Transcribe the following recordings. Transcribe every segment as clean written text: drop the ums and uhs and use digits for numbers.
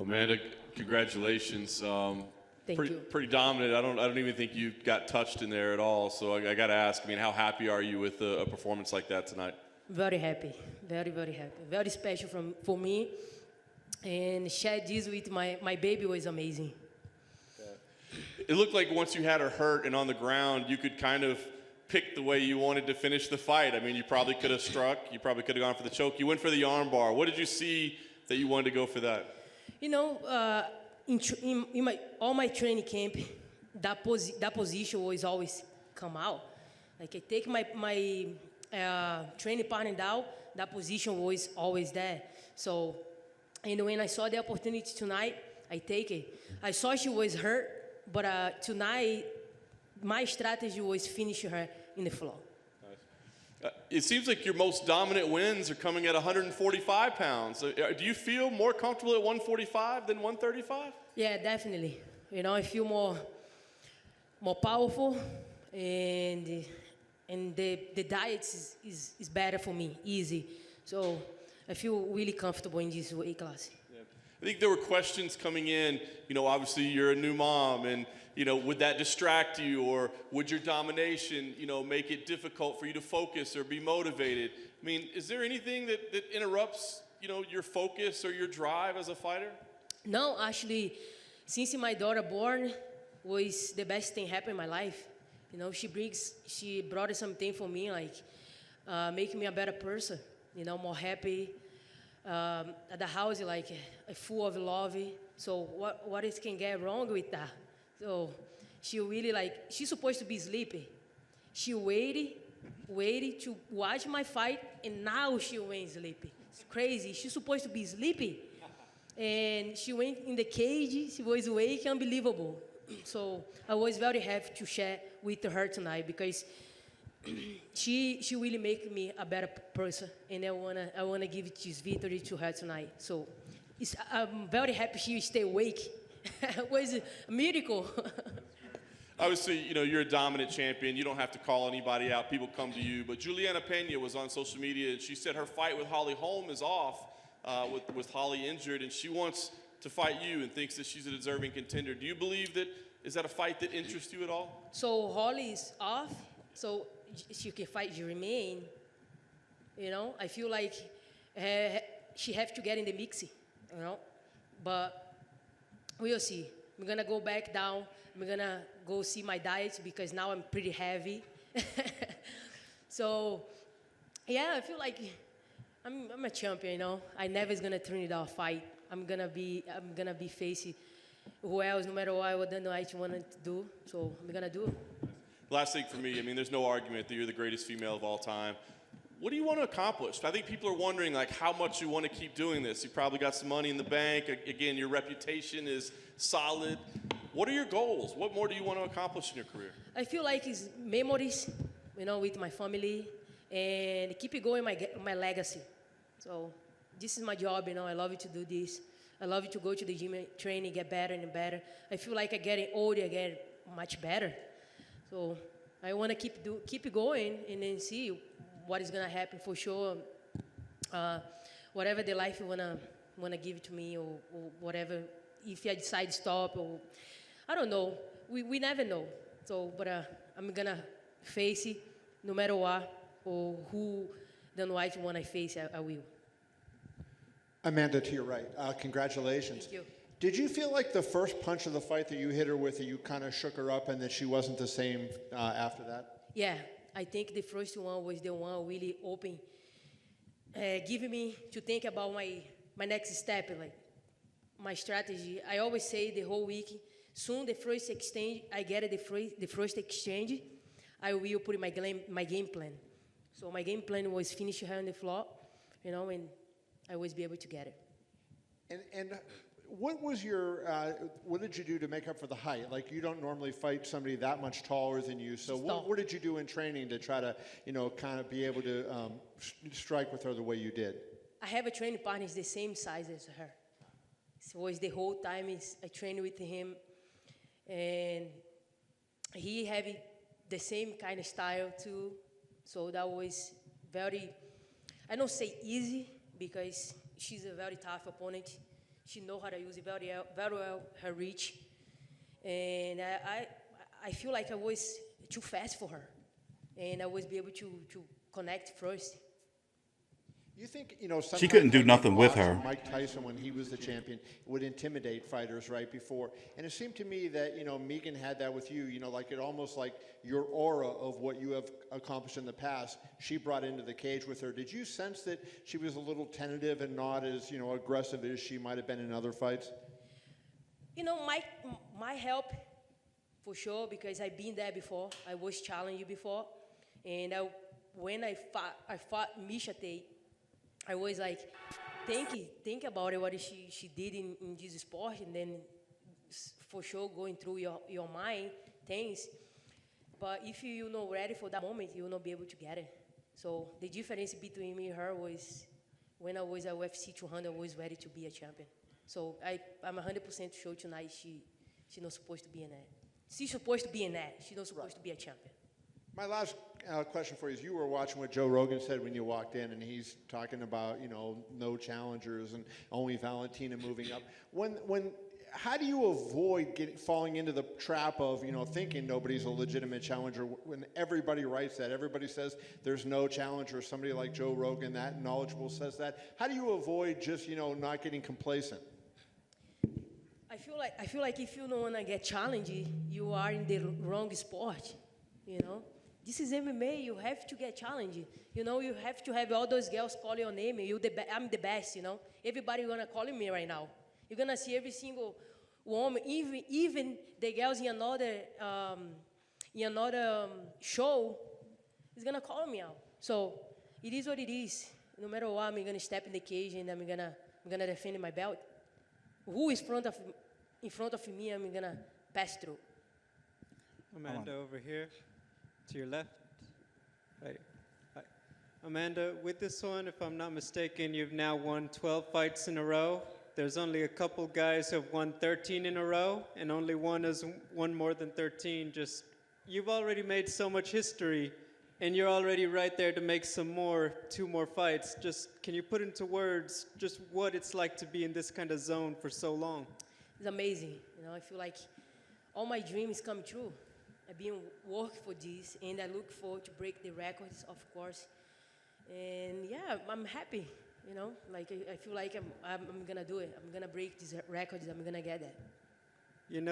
Amanda, congratulations. Thank pretty, you. pretty dominant. I don't even think you got touched in there at all. So I got to ask. I mean, how happy are you with a performance like that tonight? Very happy, very, very happy. Very special for me. And share this with my baby was amazing. It looked like once you had her hurt and on the ground, you could kind of pick the way you wanted to finish the fight. I mean, you probably could have struck. You probably could have gone for the choke. You went for the arm bar. What did you see that you wanted to go for that? You know, in all my training camp, that position was always come out. Like I take my training partner down, that position was always there. So, and when I saw the opportunity tonight, I take it. I saw she was hurt, but tonight, my strategy was finish her in the floor. It seems like your most dominant wins are coming at 145 pounds. Do you feel more comfortable at 145 than 135? Yeah, definitely. You know, I feel more powerful, and the diet is better for me, easy. So I feel really comfortable in this weight class. I think there were questions coming in, you know, obviously you're a new mom and, you know, would that distract you or would your domination, you know, make it difficult for you to focus or be motivated? I mean, is there anything that interrupts, you know, your focus or your drive as a fighter? No, actually, since my daughter born was the best thing happened in my life. You know, she brought something for me, like making me a better person, you know, more happy. At the house, like full of love. So what is can get wrong with that? So she really she's supposed to be sleepy. She waited to watch my fight, and now she went sleepy. It's crazy. She's supposed to be sleepy, and she went in the cage. She was awake, unbelievable. So I was very happy to share with her tonight because she really make me a better person, and I wanna give this victory to her tonight. So I'm very happy she stay awake. It was a miracle. Obviously, you know, you're a dominant champion. You don't have to call anybody out. People come to you. But Juliana Pena was on social media, and she said her fight with Holly Holm is off with Holly injured, and she wants to fight you and thinks that she's a deserving contender. Do you believe that, is that a fight that interests you at all? So Holly is off, so she can fight Jermaine. You know, I feel like she have to get in the mix, you know. But we'll see. I'm gonna go back down. I'm gonna go see my diet because now I'm pretty heavy. So, yeah, I feel like I'm a champion, you know. I never is gonna turn it off fight. I'm gonna be facing who else, no matter what the night wanted to do. So I'm gonna do it. Last thing for me, I mean, there's no argument that you're the greatest female of all time. What do you want to accomplish? I think people are wondering, like, how much you want to keep doing this. You probably got some money in the bank. Again, your reputation is solid. What are your goals? What more do you want to accomplish in your career? I feel like it's memories, you know, with my family, and keep it going my legacy. So this is my job, you know. I love to do this. I love to go to the gym, training, get better and better. I feel like I'm getting older, I get much better. So I want to keep it going and then see what is gonna happen for sure. Whatever the life you wanna give to me or whatever. If I decide to stop or I don't know. We never know. So, but I'm gonna face it no matter what or who the white one I face. I will. Amanda, to your right. Congratulations. Thank you. Did you feel like the first punch of the fight that you hit her with, that you kind of shook her up and that she wasn't the same after that? Yeah, I think the first one was the one really open, giving me to think about my next step, like my strategy. I always say the whole week, soon the first exchange, I get the first exchange, I will put my game plan. So my game plan was finish her on the floor, you know, and I always be able to get it. And what was what did you do to make up for the height? Like, you don't normally fight somebody that much taller than you. So what did you do in training to try to, you know, kind of be able to strike with her the way you did? I have a training partner is the same size as her. So it's the whole time I train with him, and he have the same kind of style too. So that was very, I don't say easy because she's a very tough opponent. She know how to use it very well, her reach. And I feel like I was too fast for her. And I was be able to connect first. You think, She couldn't do nothing with her. Mike Tyson, when he was the champion, would intimidate fighters right before. And it seemed to me that, Megan had that with you, like it almost like your aura of what you have accomplished in the past, she brought into the cage with her. Did you sense that she was a little tentative and not as, aggressive as she might have been in other fights? My help, for sure, because I've been there before. I was challenged before. And when I fought Misha Tate, I was like, think about it, what she did in this sport, and then for sure going through your mind things. But if you're not ready for that moment, you will not be able to get it. So the difference between me and her was when I was at UFC 200, I was ready to be a champion. So I'm 100% sure tonight she's not supposed to be in that. She's supposed to be in that. She's not supposed to be a champion. My last question for you is, you were watching what Joe Rogan said when you walked in, and he's talking about, no challengers and only Valentina moving up. How do you avoid falling into the trap of, thinking nobody's a legitimate challenger when everybody writes that? Everybody says there's no challenger. Somebody like Joe Rogan, that knowledgeable, says that. How do you avoid just, not getting complacent? I feel like if you don't want to get challenged, you are in the wrong sport, This is MMA. You have to get challenged. You have to have all those girls call your name. I'm the best. Everybody gonna call me right now. You're gonna see every single woman, even the girls in another show, is gonna call me out. So it is what it is. No matter what, I'm gonna step in the cage and I'm gonna defend my belt. Who is in front of me? I'm gonna pass through. Amanda over here. To your left. Right. Hi. Amanda, with this one, if I'm not mistaken, you've now won 12 fights in a row. There's only a couple guys who have won 13 in a row, and only one has won more than 13. You've already made so much history, and you're already right there to make two more fights. Can you put into words just what it's like to be in this kind of zone for so long? It's amazing. I feel like all my dreams come true. I've been working for this, and I look forward to break the records, of course. And yeah, I'm happy. I feel like I'm gonna do it. I'm gonna break these records. I'm gonna get that.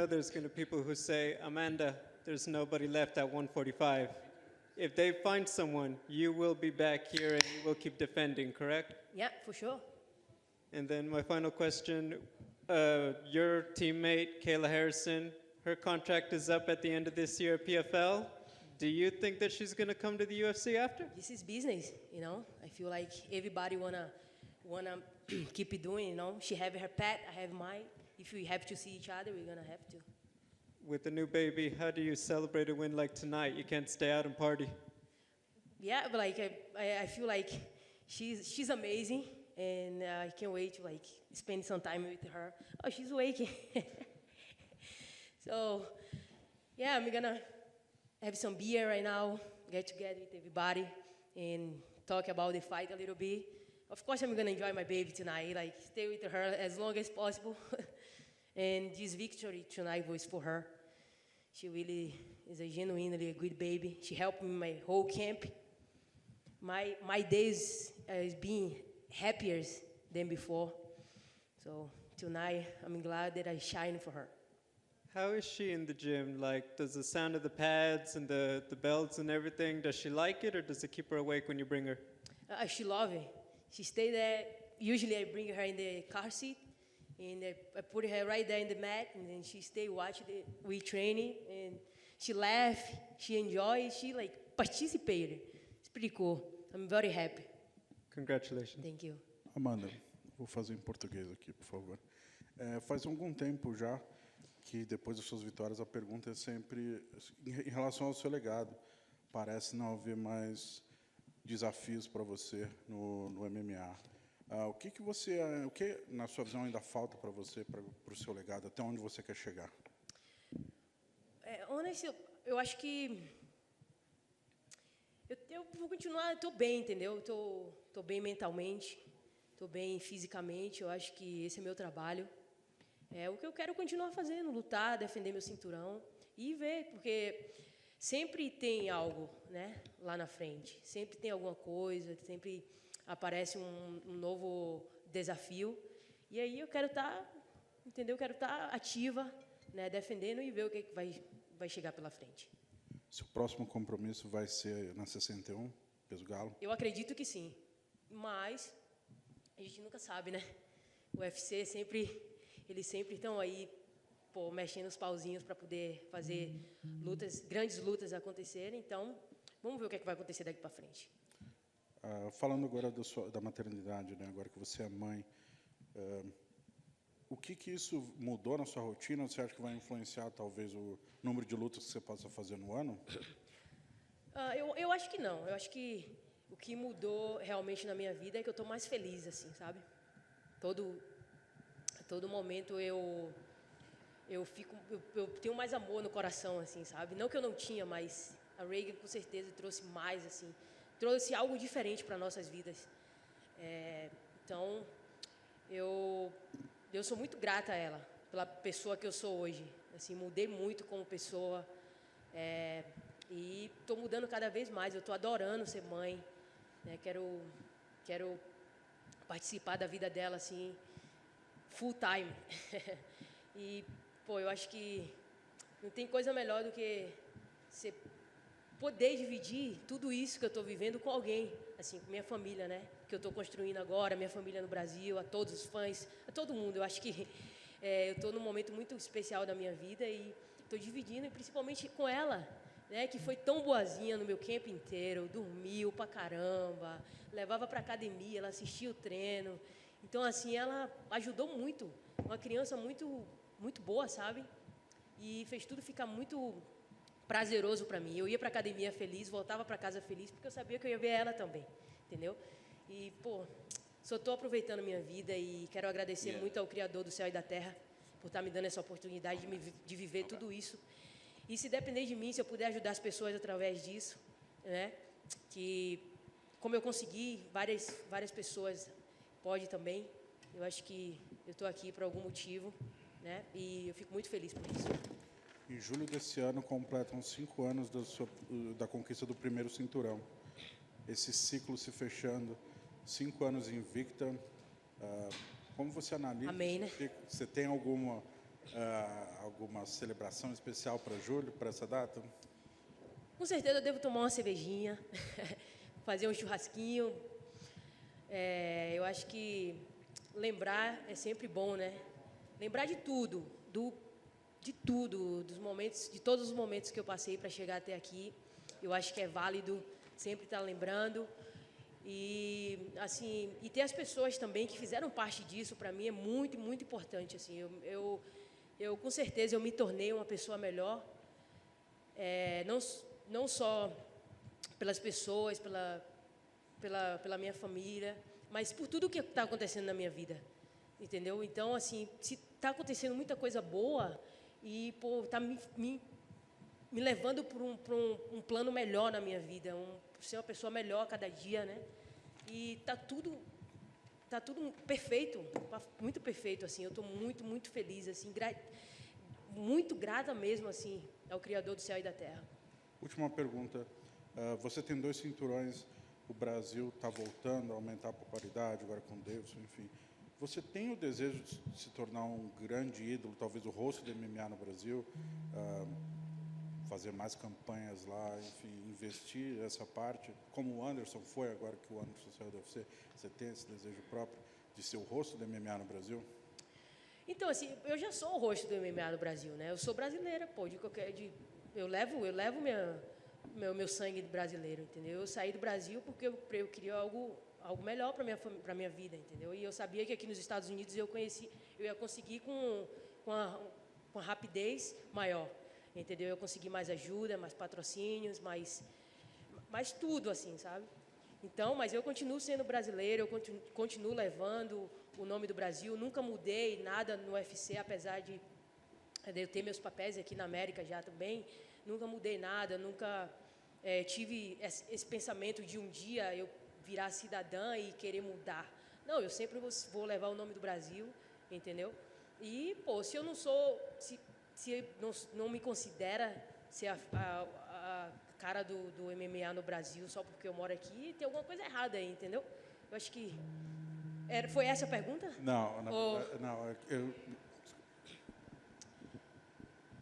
There's gonna be people who say, Amanda, there's nobody left at 145. If they find someone, you will be back here and you will keep defending, correct? Yeah, for sure. And then my final question, your teammate, Kayla Harrison, her contract is up at the end of this year at PFL. Do you think that she's going to come to the UFC after? This is business, I feel like everybody wanna keep it doing, She have her path, I have mine. If we have to see each other, we're gonna have to. With the new baby, how do you celebrate a win like tonight? You can't stay out and party. Yeah, but I feel like she's amazing, and I can't wait to spend some time with her. Oh, she's waking. So, yeah, I'm gonna have some beer right now, get together with everybody, and talk about the fight a little bit. Of course, I'm gonna enjoy my baby tonight, stay with her as long as possible. And this victory tonight was for her. She really is a genuinely a good baby. She helped me my whole camp. My days has been happier than before. So tonight, I'm glad that I shine for her. How is she in the gym? Does the sound of the pads and the belts and everything, does she like it, or does it keep her awake when you bring her? She loves it. She stay there. Usually I bring her in the car seat, and I put her right there in the mat, and then she stay watching we training, and she laugh, she enjoy, she participated. It's pretty cool. I'm very happy. Congratulations. Thank you. Amanda, vou fazer em português aqui, por favor. Faz algum tempo já que depois das suas vitórias a pergunta é sempre em relação ao seu legado. Parece não haver mais desafios para você no MMA. O que na sua visão ainda falta para você, para o seu legado, até onde você quer chegar? Honestamente, eu acho que eu vou continuar, estou bem, entendeu? Estou bem mentalmente, tô bem fisicamente. Eu acho que esse é meu trabalho. É o que eu quero continuar fazendo, lutar, defender meu cinturão e ver, porque sempre tem algo, né, lá na frente. Sempre tem alguma coisa, sempre aparece um novo desafio. E aí eu quero estar, entendeu? Eu quero estar ativa, né, defendendo e ver o que vai chegar pela frente. Seu próximo compromisso vai ser na 61, peso galo? Eu acredito que sim, mas a gente nunca sabe, né? O UFC eles sempre estão aí, pô, mexendo os pauzinhos para poder fazer grandes lutas acontecerem. Então, vamos ver o que vai acontecer daqui para frente. Falando agora da maternidade, né? Agora que você é mãe, o que isso mudou na sua rotina? Você acha que vai influenciar, talvez, o número de lutas que você possa fazer no ano? Eu acho que não. Eu acho que o que mudou realmente na minha vida é que eu estou mais feliz, assim, sabe? Todo momento eu tenho mais amor no coração, assim, sabe? Não que eu não tinha, mas a Reagan com certeza trouxe mais, assim, trouxe algo diferente para nossas vidas. Então, eu sou muito grata a ela pela pessoa que eu sou hoje. Assim, mudei muito como pessoa e estou mudando cada vez mais. Eu estou adorando ser mãe, né? Quero participar da vida dela assim full time. E pô, eu acho que não tem coisa melhor do que você poder dividir tudo isso que eu estou vivendo com alguém, assim, com minha família, né? Que eu estou construindo agora, minha família no Brasil, a todos os fãs, a todo mundo. Eu acho que eu estou num momento muito especial da minha vida e estou dividindo, e principalmente com ela, né? Que foi tão boazinha no meu camp inteiro, dormiu pra caramba, levava pra academia, ela assistia o treino. Então, assim, ela ajudou muito, uma criança muito boa, sabe? E fez tudo ficar muito prazeroso para mim. Eu ia para academia feliz, voltava para casa feliz, porque eu sabia que eu ia ver ela também, entendeu? E, pô, só estou aproveitando a minha vida e quero agradecer muito ao Criador do céu e da terra por estar me dando essa oportunidade de viver tudo isso. E se depender de mim, se eu puder ajudar as pessoas através disso, né? Que, como eu consegui, várias pessoas podem também. Eu acho que eu estou aqui por algum motivo, né? E eu fico muito feliz por isso. Em julho desse ano, completam 5 anos da conquista do primeiro cinturão. Esse ciclo se fechando, 5 anos invicta. Como você analisa? Amém, né? Você tem alguma celebração especial para julho, para essa data? Com certeza eu devo tomar uma cervejinha, fazer um churrasquinho. Eu acho que lembrar é sempre bom, né? Lembrar de tudo, dos momentos, de todos os momentos que eu passei para chegar até aqui. Eu acho que é válido sempre estar lembrando e assim, e ter as pessoas também que fizeram parte disso para mim é muito importante, assim. Eu com certeza eu me tornei uma pessoa melhor, não só pelas pessoas, pela minha família, mas por tudo que está acontecendo na minha vida, entendeu? Então, assim, se está acontecendo muita coisa boa e está me levando para um plano melhor na minha vida, ser uma pessoa melhor a cada dia, né? E tá tudo perfeito, muito perfeito, assim. Eu estou muito feliz, assim, muito grata mesmo, assim, ao Criador do céu e da terra. Última pergunta. Você tem 2 cinturões, o Brasil está voltando a aumentar a popularidade, agora com o Davidson, enfim. Você tem o desejo de se tornar um grande ídolo, talvez o rosto do MMA no Brasil, fazer mais campanhas lá, enfim, investir essa parte, como o Anderson foi agora que o Anderson saiu do UFC? Você tem esse desejo próprio de ser o rosto do MMA no Brasil? Então, assim, eu já sou o rosto do MMA no Brasil, né? Eu sou brasileira, pô, eu levo meu sangue brasileiro, entendeu? Eu saí do Brasil porque eu queria algo melhor para minha vida, entendeu? E eu sabia que aqui nos Estados Unidos eu ia conseguir com a rapidez maior, entendeu? Eu consegui mais ajuda, mais patrocínios, mais tudo, assim, sabe? Então, mas eu continuo sendo brasileiro, eu continuo levando o nome do Brasil, nunca mudei nada no UFC, apesar de eu ter meus papéis aqui na América já também, nunca mudei nada, nunca tive esse pensamento de um dia eu virar cidadã e querer mudar Não, eu sempre vou levar o nome do Brasil, entendeu? E, pô, se eu não sou, se não me considera ser a cara do MMA no Brasil só porque eu moro aqui, tem alguma coisa errada aí, entendeu? Eu acho que... foi essa a pergunta? Não,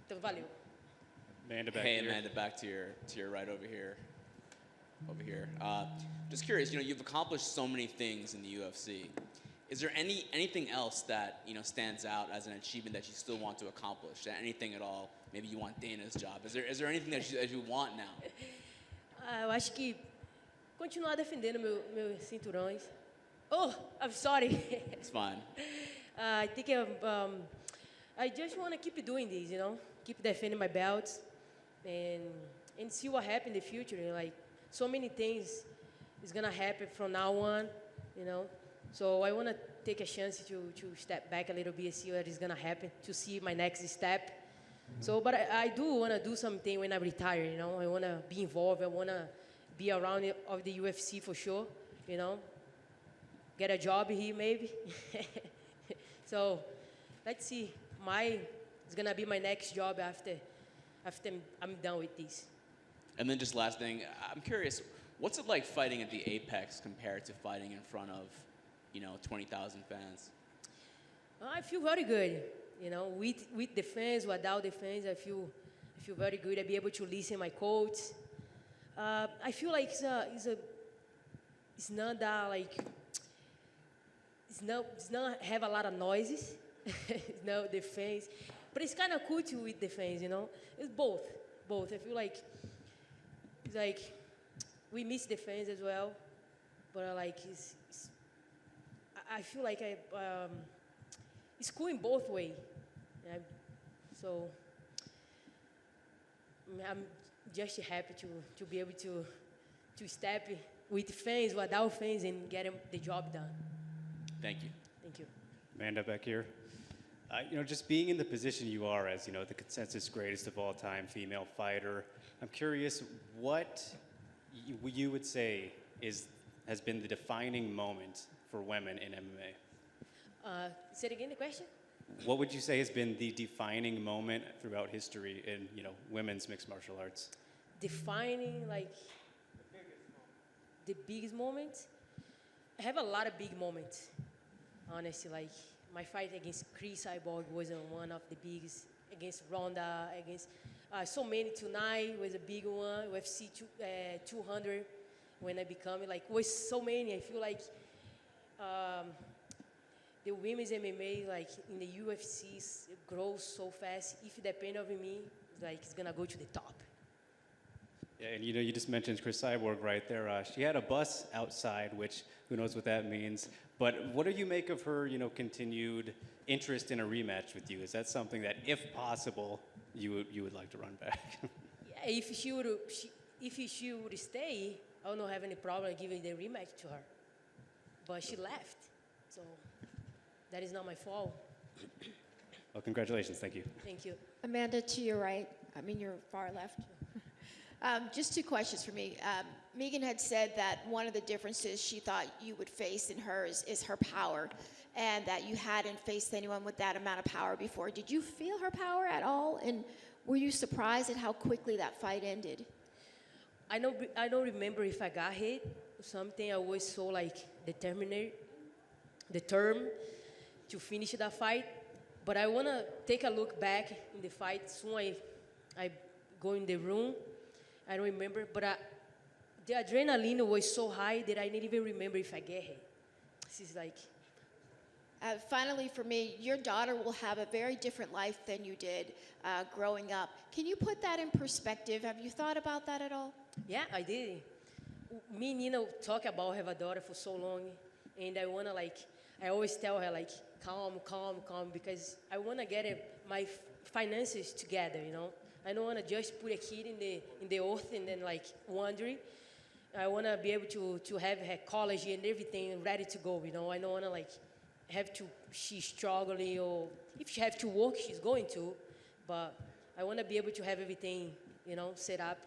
Então, valeu. Amanda back Hey, here. Amanda, back to your right over here. Over here. Just curious, you've accomplished so many things in the UFC. Is there anything else that stands out as an achievement that you still want to accomplish? Anything at all? Maybe you want Dana's job. Is there anything that you want now? Eu acho que continuar defendendo meus cinturões. Oh, I'm sorry. It's fine. I think I just want to keep doing this, keep defending my belts, and see what happens in the future. Like so many things is gonna happen from now on, So I want to take a chance to step back a little bit and see what is gonna happen, to see my next step. So, but I do want to do something when I retire. I want to be involved. I want to be around of the UFC for sure. Get a job here maybe. So, let's see. It's gonna be my next job after I'm done with this. And then just last thing, I'm curious, what's it like fighting at the Apex compared to fighting in front of 20,000 fans? I feel very good. With the fans, without the fans, I feel very good. I be able to listen my quotes. I feel like it's not that like it's not have a lot of noises. The fans, but it's kind of cool too with the fans. It's both. I feel like it's like we miss the fans as well, but I feel like it's cool in both ways. So I'm just happy to be able to step with fans, without fans, and get the job done. Thank you. Thank you. Amanda back here. Just being in the position you are as, the consensus greatest of all time female fighter, I'm curious what you would say has been the defining moment for women in MMA. Say it again, the question? What would you say has been the defining moment throughout history in, women's mixed martial arts? Defining, like, the biggest moments? I have a lot of big moments, honestly. Like, my fight against Cyborg was one of the biggest, against Ronda, against so many tonight was a big one, UFC 200, when I become it, like, was so many. I feel like the women's MMA, like, in the UFC, it grows so fast. If it depends on me, it's gonna go to the top. Yeah, and you just mentioned Chris Cyborg right there. She had a bus outside, which who knows what that means. But what do you make of her, continued interest in a rematch with you? Is that something that, if possible, you would like to run back? Yeah, if she would stay, I would not have any problem giving the rematch to her. But she left, so that is not my fault. Well, congratulations. Thank you. Thank you. Amanda, to your right, your far left. Just two questions for me. Megan had said that one of the differences she thought you would face in her is her power, and that you hadn't faced anyone with that amount of power before. Did you feel her power at all? And were you surprised at how quickly that fight ended? I don't remember if I got hit or something. I was so determined to finish that fight. But I want to take a look back in the fight. Soon I go in the room. I don't remember, but the adrenaline was so high that I didn't even remember if I get hit. This is Finally, for me, your daughter will have a very different life than you did growing up. Can you put that in perspective? Have you thought about that at all? Yeah, I did. Me and Nina talk about have a daughter for so long, and I want to I always tell her calm, because I want to get my finances together, I don't want to just put a kid in the earth and then wandering. I want to be able to have her college and everything ready to go, I don't want to have to, she's struggling, or if she have to work, she's going to, but I want to be able to have everything, set up.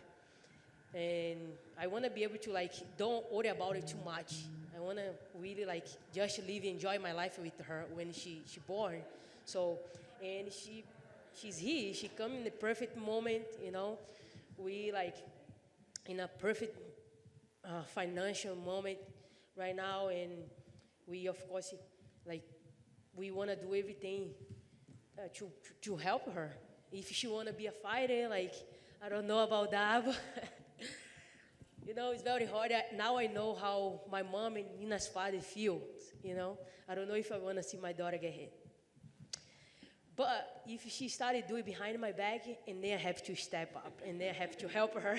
And I want to be able to don't worry about it too much. I want to really like just live, enjoy my life with her when she born. So, and she's here. She come in the perfect moment, you know. We like in a perfect financial moment right now, and we of course like we want to do everything to help her. If she want to be a fighter, like I don't know about that, but you know, it's very hard. Now I know how my mom and Nina's father feels, you know. I don't know if I want to see my daughter get hit. But if she started doing behind my back, and then I have to step up, and then I have to help her.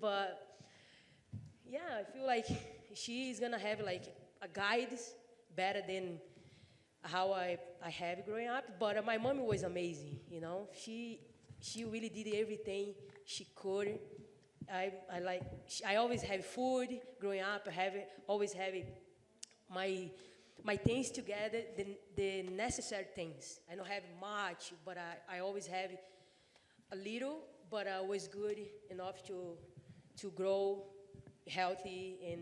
But yeah, I feel like she's gonna have like a guide better than how I have growing up. But my mom was amazing, you know. She really did everything she could. I always have food growing up. Always have my things together, the necessary things. I don't have much, but I always have a little, but I was good enough to grow healthy and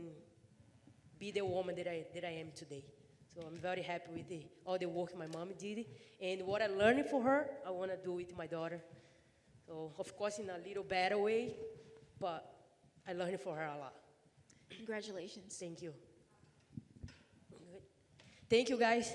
be the woman that I am today. So I'm very happy with all the work my mom did. And what I learned from her, I want to do with my daughter. So, of course, in a little better way, but I learned from her a lot. Congratulations. Thank you. Good. Thank you, guys.